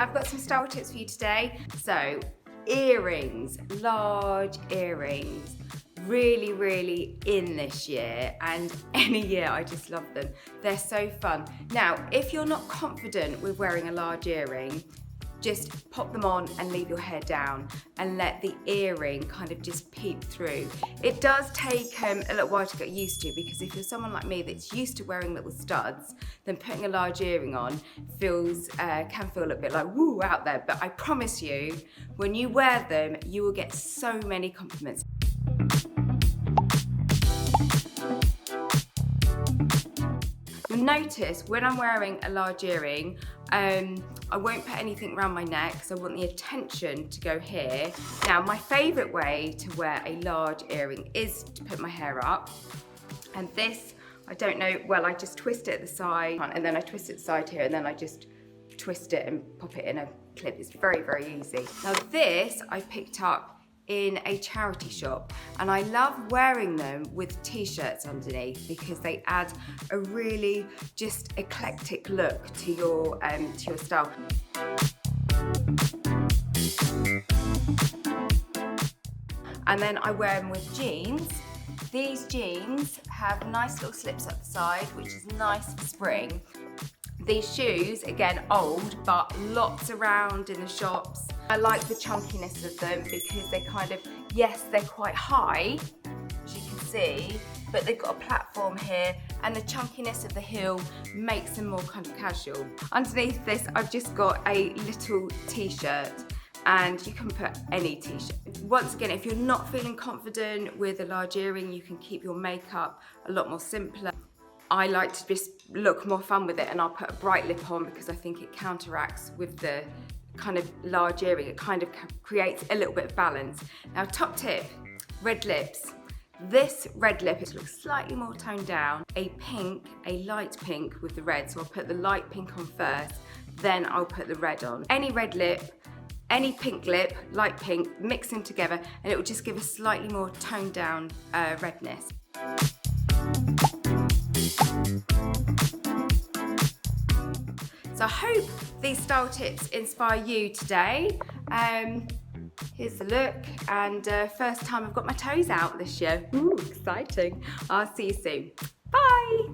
I've got some style tips for you today. So, earrings, large earrings, really in this year, and any year. I just love them. They're so fun. Now, if you're not confident with wearing a large earring, just pop them on and leave your hair down and let the earring kind of just peep through. It does take a little while to get used to, because if you're someone like me that's used to wearing little studs, then putting a large earring on can feel a bit like woo out there. But I promise you, when you wear them, you will get so many compliments. You'll notice when I'm wearing a large earring, I won't put anything around my neck, because I want the attention to go here. Now, my favourite way to wear a large earring is to put my hair up. And this, I don't know, well, I just twist it at the side, and then I twist it at the side here, and then I just twist it and pop it in a clip. It's very easy. Now this I picked up in a charity shop, and I love wearing them with t-shirts underneath, because they add a really just eclectic look to your style. And then I wear them with jeans. These jeans have nice little slips up the side, which is nice for spring. These shoes, again, old, but lots around in the shops. I like the chunkiness of them, because they kind of, yes, they're quite high, as you can see, but they've got a platform here, and the chunkiness of the heel makes them more kind of casual. Underneath this, I've just got a little t-shirt, and you can put any t-shirt. Once again, if you're not feeling confident with a large earring, you can keep your makeup a lot more simpler. I like to just look more fun with it, and I'll put a bright lip on, because I think it counteracts with the kind of large earring. It kind of creates a little bit of balance. Now, top tip, red lips. This red lip, it looks slightly more toned down. A light pink with the red. So I'll put the light pink on first, then I'll put the red on. Any red lip, any pink lip, light pink, mix them together, and it will just give a slightly more toned down redness. So I hope these style tips inspire you today. Here's the look, and first time I've got my toes out this year. Ooh, exciting. I'll see you soon. Bye.